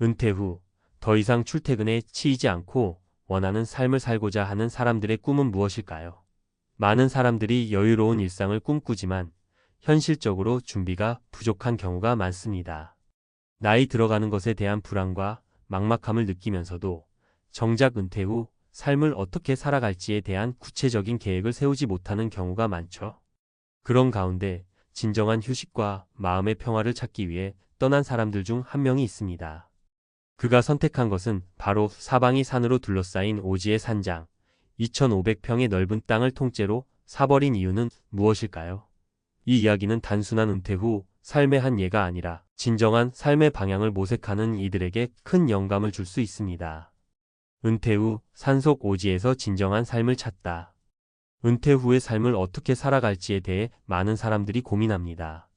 은퇴 후 더 이상 출퇴근에 치이지 않고 원하는 삶을 살고자 하는 사람들의 꿈은 무엇일까요? 많은 사람들이 여유로운 일상을 꿈꾸지만 현실적으로 준비가 부족한 경우가 많습니다. 나이 들어가는 것에 대한 불안과 막막함을 느끼면서도 정작 은퇴 후 삶을 어떻게 살아갈지에 대한 구체적인 계획을 세우지 못하는 경우가 많죠. 그런 가운데 진정한 휴식과 마음의 평화를 찾기 위해 떠난 사람들 중 한 명이 있습니다. 그가 선택한 것은 바로 사방이 산으로 둘러싸인 오지의 산장, 2,500평의 넓은 땅을 통째로 사버린 이유는 무엇일까요? 이 이야기는 단순한 은퇴 후 삶의 한 예가 아니라 진정한 삶의 방향을 모색하는 이들에게 큰 영감을 줄 수 있습니다. 은퇴 후 산속 오지에서 진정한 삶을 찾다. 은퇴 후의 삶을 어떻게 살아갈지에 대해 많은 사람들이 고민합니다.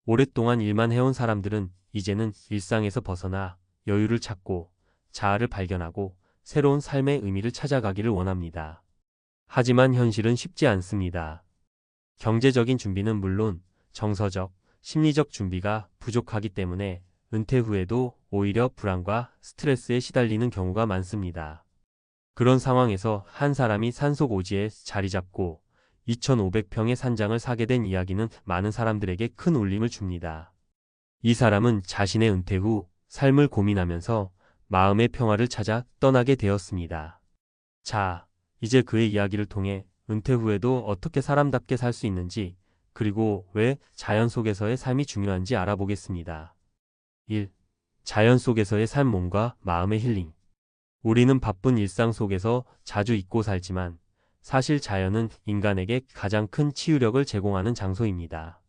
오랫동안 일만 해온 사람들은 이제는 일상에서 벗어나 여유를 찾고 자아를 발견하고 새로운 삶의 의미를 찾아가기를 원합니다. 하지만 현실은 쉽지 않습니다. 경제적인 준비는 물론 정서적, 심리적 준비가 부족하기 때문에 은퇴 후에도 오히려 불안과 스트레스에 시달리는 경우가 많습니다. 그런 상황에서 한 사람이 산속 오지에 자리 잡고 2,500평의 산장을 사게 된 이야기는 많은 사람들에게 큰 울림을 줍니다. 이 사람은 자신의 은퇴 후 삶을 고민하면서 마음의 평화를 찾아 떠나게 되었습니다. 자, 이제 그의 이야기를 통해 은퇴 후에도 어떻게 사람답게 살 수 있는지, 그리고 왜 자연 속에서의 삶이 중요한지 알아보겠습니다. 1. 자연 속에서의 삶 몸과 마음의 힐링. 우리는 바쁜 일상 속에서 자주 잊고 살지만 사실 자연은 인간에게 가장 큰 치유력을 제공하는 장소입니다.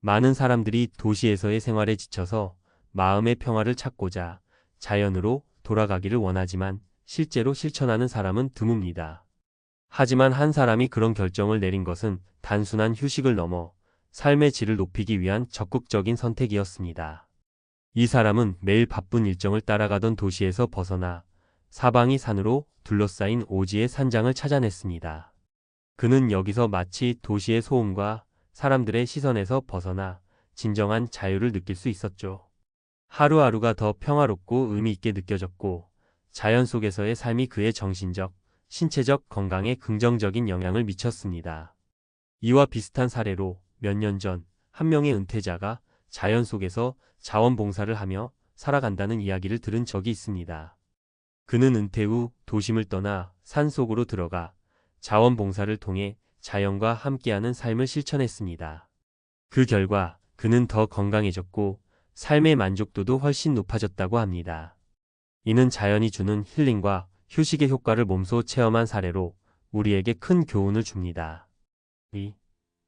많은 사람들이 도시에서의 생활에 지쳐서 마음의 평화를 찾고자 자연으로 돌아가기를 원하지만 실제로 실천하는 사람은 드뭅니다. 하지만 한 사람이 그런 결정을 내린 것은 단순한 휴식을 넘어 삶의 질을 높이기 위한 적극적인 선택이었습니다. 이 사람은 매일 바쁜 일정을 따라가던 도시에서 벗어나 사방이 산으로 둘러싸인 오지의 산장을 찾아냈습니다. 그는 여기서 마치 도시의 소음과 사람들의 시선에서 벗어나 진정한 자유를 느낄 수 있었죠. 하루하루가 더 평화롭고 의미 있게 느껴졌고 자연 속에서의 삶이 그의 정신적, 신체적 건강에 긍정적인 영향을 미쳤습니다. 이와 비슷한 사례로 몇 년 전 한 명의 은퇴자가 자연 속에서 자원봉사를 하며 살아간다는 이야기를 들은 적이 있습니다. 그는 은퇴 후 도심을 떠나 산속으로 들어가 자원봉사를 통해 자연과 함께하는 삶을 실천했습니다. 그 결과 그는 더 건강해졌고 삶의 만족도도 훨씬 높아졌다고 합니다. 이는 자연이 주는 힐링과 휴식의 효과를 몸소 체험한 사례로 우리에게 큰 교훈을 줍니다. 2.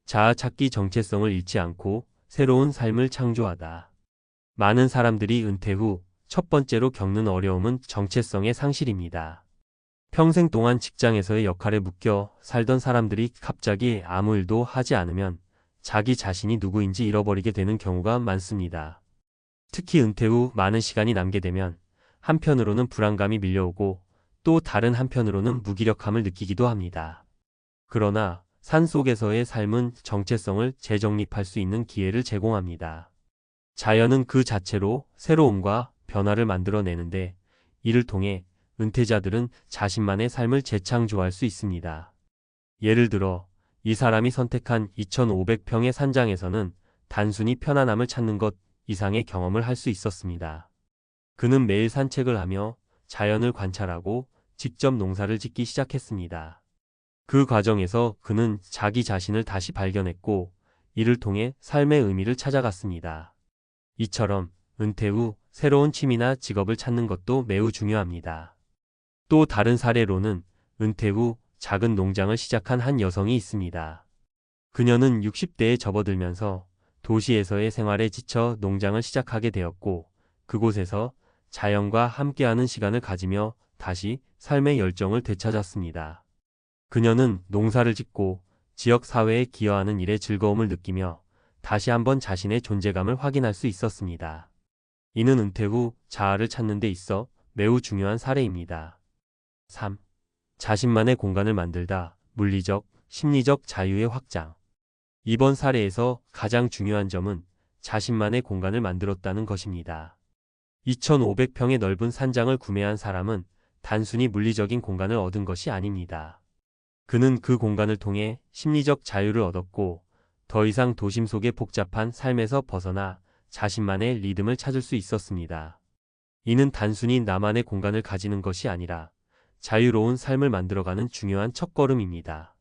자아 찾기 정체성을 잃지 않고 새로운 삶을 창조하다. 많은 사람들이 은퇴 후 첫 번째로 겪는 어려움은 정체성의 상실입니다. 평생 동안 직장에서의 역할에 묶여 살던 사람들이 갑자기 아무 일도 하지 않으면 자기 자신이 누구인지 잃어버리게 되는 경우가 많습니다. 특히 은퇴 후 많은 시간이 남게 되면 한편으로는 불안감이 밀려오고 또 다른 한편으로는 무기력함을 느끼기도 합니다. 그러나 산속에서의 삶은 정체성을 재정립할 수 있는 기회를 제공합니다. 자연은 그 자체로 새로움과 변화를 만들어내는데 이를 통해 은퇴자들은 자신만의 삶을 재창조할 수 있습니다. 예를 들어 이 사람이 선택한 2,500평의 산장에서는 단순히 편안함을 찾는 것 이상의 경험을 할 수 있었습니다. 그는 매일 산책을 하며 자연을 관찰하고 직접 농사를 짓기 시작했습니다. 그 과정에서 그는 자기 자신을 다시 발견했고 이를 통해 삶의 의미를 찾아갔습니다. 이처럼 은퇴 후 새로운 취미나 직업을 찾는 것도 매우 중요합니다. 또 다른 사례로는 은퇴 후 작은 농장을 시작한 한 여성이 있습니다. 그녀는 60대에 접어들면서 도시에서의 생활에 지쳐 농장을 시작하게 되었고 그곳에서 자연과 함께하는 시간을 가지며 다시 삶의 열정을 되찾았습니다. 그녀는 농사를 짓고 지역 사회에 기여하는 일에 즐거움을 느끼며 다시 한번 자신의 존재감을 확인할 수 있었습니다. 이는 은퇴 후 자아를 찾는 데 있어 매우 중요한 사례입니다. 3. 자신만의 공간을 만들다. 물리적, 심리적 자유의 확장. 이번 사례에서 가장 중요한 점은 자신만의 공간을 만들었다는 것입니다. 2,500평의 넓은 산장을 구매한 사람은 단순히 물리적인 공간을 얻은 것이 아닙니다. 그는 그 공간을 통해 심리적 자유를 얻었고 더 이상 도심 속의 복잡한 삶에서 벗어나 자신만의 리듬을 찾을 수 있었습니다. 이는 단순히 나만의 공간을 가지는 것이 아니라 자유로운 삶을 만들어가는 중요한 첫걸음입니다.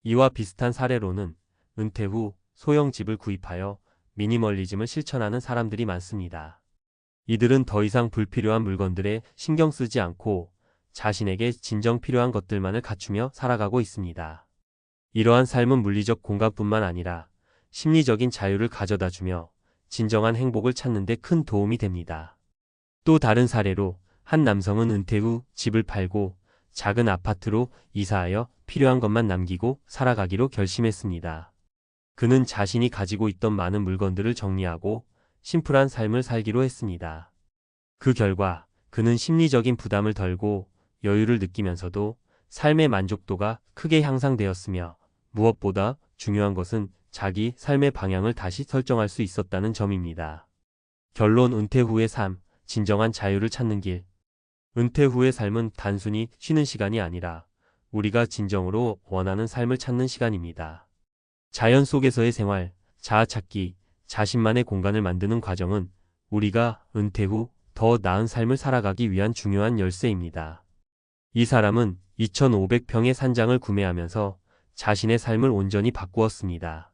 이와 비슷한 사례로는 은퇴 후 소형 집을 구입하여 미니멀리즘을 실천하는 사람들이 많습니다. 이들은 더 이상 불필요한 물건들에 신경 쓰지 않고 자신에게 진정 필요한 것들만을 갖추며 살아가고 있습니다. 이러한 삶은 물리적 공간뿐만 아니라 심리적인 자유를 가져다주며 진정한 행복을 찾는 데 큰 도움이 됩니다. 또 다른 사례로 한 남성은 은퇴 후 집을 팔고 작은 아파트로 이사하여 필요한 것만 남기고 살아가기로 결심했습니다. 그는 자신이 가지고 있던 많은 물건들을 정리하고 심플한 삶을 살기로 했습니다. 그 결과 그는 심리적인 부담을 덜고 여유를 느끼면서도 삶의 만족도가 크게 향상되었으며 무엇보다 중요한 것은 자기 삶의 방향을 다시 설정할 수 있었다는 점입니다. 결론 은퇴 후의 삶, 진정한 자유를 찾는 길. 은퇴 후의 삶은 단순히 쉬는 시간이 아니라 우리가 진정으로 원하는 삶을 찾는 시간입니다. 자연 속에서의 생활, 자아 찾기, 자신만의 공간을 만드는 과정은 우리가 은퇴 후 더 나은 삶을 살아가기 위한 중요한 열쇠입니다. 이 사람은 2,500평의 산장을 구매하면서 자신의 삶을 온전히 바꾸었습니다.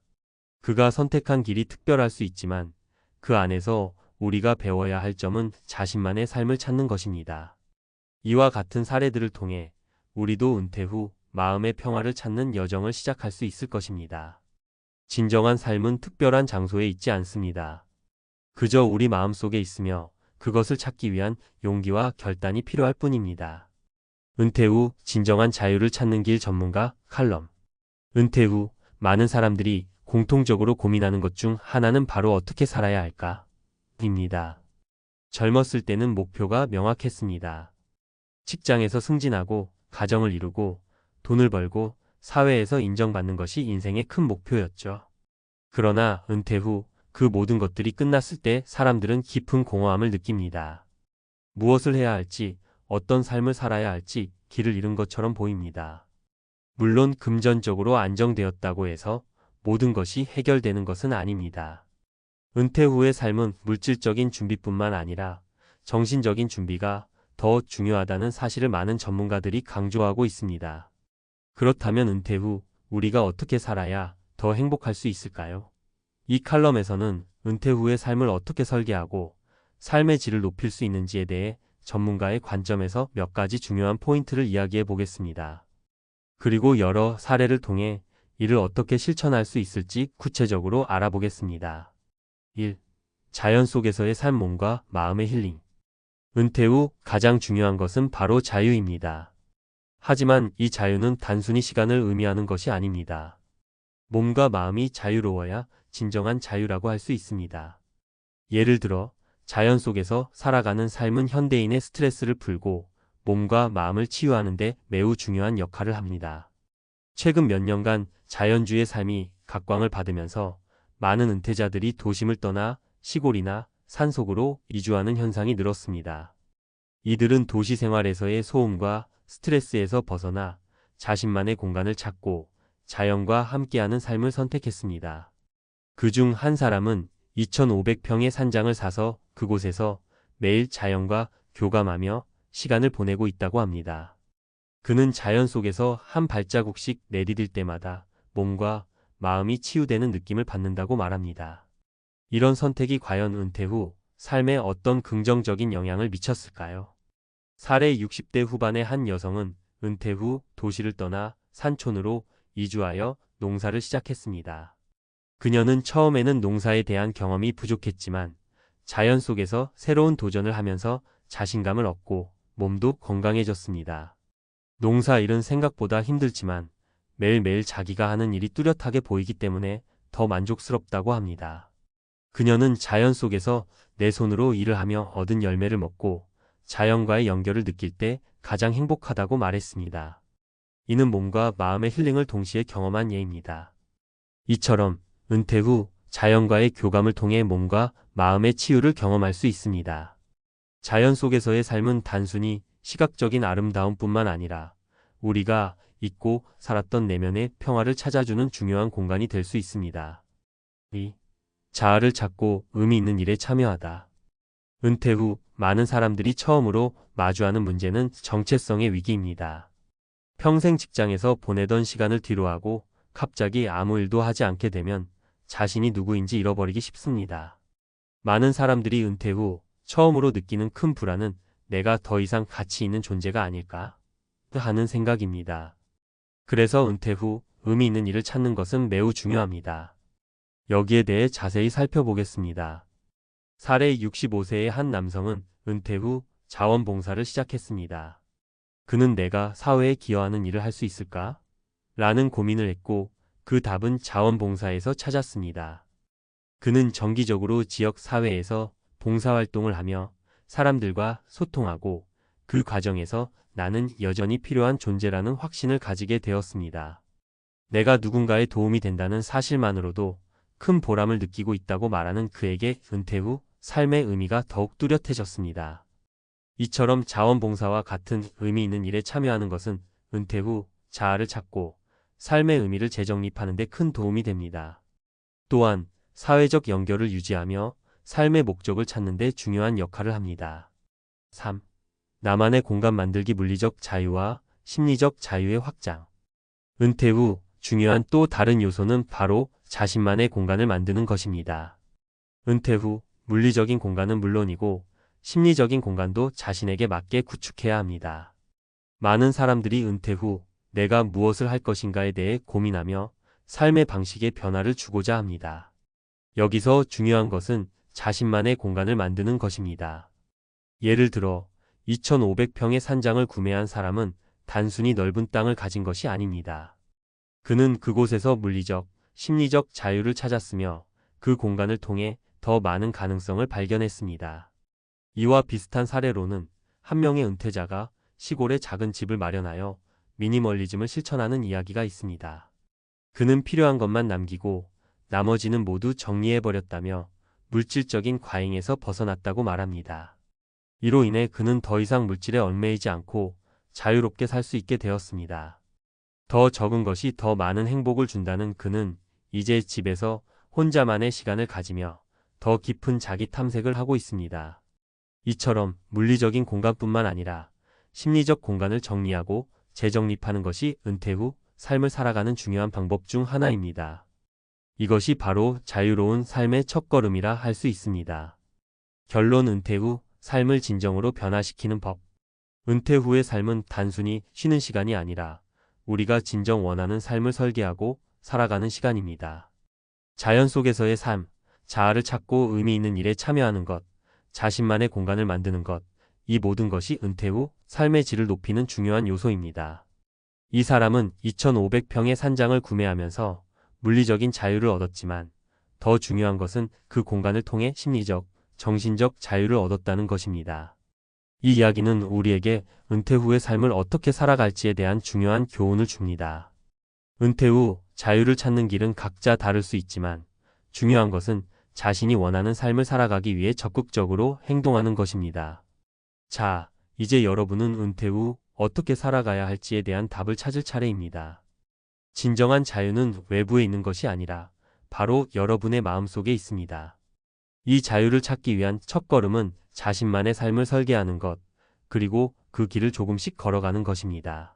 그가 선택한 길이 특별할 수 있지만 그 안에서 우리가 배워야 할 점은 자신만의 삶을 찾는 것입니다. 이와 같은 사례들을 통해 우리도 은퇴 후 마음의 평화를 찾는 여정을 시작할 수 있을 것입니다. 진정한 삶은 특별한 장소에 있지 않습니다. 그저 우리 마음속에 있으며 그것을 찾기 위한 용기와 결단이 필요할 뿐입니다. 은퇴 후 진정한 자유를 찾는 길 전문가 칼럼. 은퇴 후 많은 사람들이 공통적으로 고민하는 것 중 하나는 바로 어떻게 살아야 할까? 입니다. 젊었을 때는 목표가 명확했습니다. 직장에서 승진하고 가정을 이루고 돈을 벌고 사회에서 인정받는 것이 인생의 큰 목표였죠. 그러나 은퇴 후 그 모든 것들이 끝났을 때 사람들은 깊은 공허함을 느낍니다. 무엇을 해야 할지, 어떤 삶을 살아야 할지 길을 잃은 것처럼 보입니다. 물론 금전적으로 안정되었다고 해서 모든 것이 해결되는 것은 아닙니다. 은퇴 후의 삶은 물질적인 준비뿐만 아니라 정신적인 준비가 더 중요하다는 사실을 많은 전문가들이 강조하고 있습니다. 그렇다면 은퇴 후 우리가 어떻게 살아야 더 행복할 수 있을까요? 이 칼럼에서는 은퇴 후의 삶을 어떻게 설계하고 삶의 질을 높일 수 있는지에 대해 전문가의 관점에서 몇 가지 중요한 포인트를 이야기해 보겠습니다. 그리고 여러 사례를 통해 이를 어떻게 실천할 수 있을지 구체적으로 알아보겠습니다. 1. 자연 속에서의 삶 몸과 마음의 힐링. 은퇴 후 가장 중요한 것은 바로 자유입니다. 하지만 이 자유는 단순히 시간을 의미하는 것이 아닙니다. 몸과 마음이 자유로워야 진정한 자유라고 할 수 있습니다. 예를 들어 자연 속에서 살아가는 삶은 현대인의 스트레스를 풀고 몸과 마음을 치유하는 데 매우 중요한 역할을 합니다. 최근 몇 년간 자연주의 삶이 각광을 받으면서 많은 은퇴자들이 도심을 떠나 시골이나 산속으로 이주하는 현상이 늘었습니다. 이들은 도시 생활에서의 소음과 스트레스에서 벗어나 자신만의 공간을 찾고 자연과 함께하는 삶을 선택했습니다. 그중 한 사람은 2,500평의 산장을 사서 그곳에서 매일 자연과 교감하며 시간을 보내고 있다고 합니다. 그는 자연 속에서 한 발자국씩 내디딜 때마다 몸과 마음이 치유되는 느낌을 받는다고 말합니다. 이런 선택이 과연 은퇴 후 삶에 어떤 긍정적인 영향을 미쳤을까요? 사례 60대 후반의 한 여성은 은퇴 후 도시를 떠나 산촌으로 이주하여 농사를 시작했습니다. 그녀는 처음에는 농사에 대한 경험이 부족했지만 자연 속에서 새로운 도전을 하면서 자신감을 얻고 몸도 건강해졌습니다. 농사 일은 생각보다 힘들지만 매일매일 자기가 하는 일이 뚜렷하게 보이기 때문에 더 만족스럽다고 합니다. 그녀는 자연 속에서 내 손으로 일을 하며 얻은 열매를 먹고 자연과의 연결을 느낄 때 가장 행복하다고 말했습니다. 이는 몸과 마음의 힐링을 동시에 경험한 예입니다. 이처럼 은퇴 후 자연과의 교감을 통해 몸과 마음의 치유를 경험할 수 있습니다. 자연 속에서의 삶은 단순히 시각적인 아름다움뿐만 아니라 우리가 잊고 살았던 내면의 평화를 찾아주는 중요한 공간이 될 수 있습니다. 이 자아를 찾고 의미 있는 일에 참여하다. 은퇴 후 많은 사람들이 처음으로 마주하는 문제는 정체성의 위기입니다. 평생 직장에서 보내던 시간을 뒤로하고 갑자기 아무 일도 하지 않게 되면 자신이 누구인지 잃어버리기 쉽습니다. 많은 사람들이 은퇴 후 처음으로 느끼는 큰 불안은 내가 더 이상 가치 있는 존재가 아닐까 하는 생각입니다. 그래서 은퇴 후 의미 있는 일을 찾는 것은 매우 중요합니다. 여기에 대해 자세히 살펴보겠습니다. 사례 65세의 한 남성은 은퇴 후 자원봉사를 시작했습니다. 그는 내가 사회에 기여하는 일을 할 수 있을까? 라는 고민을 했고 그 답은 자원봉사에서 찾았습니다. 그는 정기적으로 지역 사회에서 봉사활동을 하며 사람들과 소통하고 그 과정에서 나는 여전히 필요한 존재라는 확신을 가지게 되었습니다. 내가 누군가의 도움이 된다는 사실만으로도 큰 보람을 느끼고 있다고 말하는 그에게 은퇴 후 삶의 의미가 더욱 뚜렷해졌습니다. 이처럼 자원봉사와 같은 의미 있는 일에 참여하는 것은 은퇴 후 자아를 찾고 삶의 의미를 재정립하는 데 큰 도움이 됩니다. 또한 사회적 연결을 유지하며 삶의 목적을 찾는 데 중요한 역할을 합니다. 3. 나만의 공간 만들기. 물리적 자유와 심리적 자유의 확장. 은퇴 후 중요한 또 다른 요소는 바로 자신만의 공간을 만드는 것입니다. 은퇴 후 물리적인 공간은 물론이고 심리적인 공간도 자신에게 맞게 구축해야 합니다. 많은 사람들이 은퇴 후 내가 무엇을 할 것인가에 대해 고민하며 삶의 방식에 변화를 주고자 합니다. 여기서 중요한 것은 자신만의 공간을 만드는 것입니다. 예를 들어 2,500평의 산장을 구매한 사람은 단순히 넓은 땅을 가진 것이 아닙니다. 그는 그곳에서 물리적, 심리적 자유를 찾았으며 그 공간을 통해 더 많은 가능성을 발견했습니다. 이와 비슷한 사례로는 한 명의 은퇴자가 시골에 작은 집을 마련하여 미니멀리즘을 실천하는 이야기가 있습니다. 그는 필요한 것만 남기고 나머지는 모두 정리해버렸다며 물질적인 과잉에서 벗어났다고 말합니다. 이로 인해 그는 더 이상 물질에 얽매이지 않고 자유롭게 살 수 있게 되었습니다. 더 적은 것이 더 많은 행복을 준다는 그는 이제 집에서 혼자만의 시간을 가지며 더 깊은 자기 탐색을 하고 있습니다. 이처럼 물리적인 공간뿐만 아니라 심리적 공간을 정리하고 재정립하는 것이 은퇴 후 삶을 살아가는 중요한 방법 중 하나입니다. 이것이 바로 자유로운 삶의 첫걸음이라 할 수 있습니다. 결론. 은퇴 후 삶을 진정으로 변화시키는 법. 은퇴 후의 삶은 단순히 쉬는 시간이 아니라 우리가 진정 원하는 삶을 설계하고 살아가는 시간입니다. 자연 속에서의 삶, 자아를 찾고 의미 있는 일에 참여하는 것, 자신만의 공간을 만드는 것, 이 모든 것이 은퇴 후 삶의 질을 높이는 중요한 요소입니다. 이 사람은 2,500평의 산장을 구매하면서 물리적인 자유를 얻었지만 더 중요한 것은 그 공간을 통해 심리적, 정신적 자유를 얻었다는 것입니다. 이 이야기는 우리에게 은퇴 후의 삶을 어떻게 살아갈지에 대한 중요한 교훈을 줍니다. 은퇴 후 자유를 찾는 길은 각자 다를 수 있지만 중요한 것은 자신이 원하는 삶을 살아가기 위해 적극적으로 행동하는 것입니다. 자, 이제 여러분은 은퇴 후 어떻게 살아가야 할지에 대한 답을 찾을 차례입니다. 진정한 자유는 외부에 있는 것이 아니라 바로 여러분의 마음속에 있습니다. 이 자유를 찾기 위한 첫걸음은 자신만의 삶을 설계하는 것, 그리고 그 길을 조금씩 걸어가는 것입니다.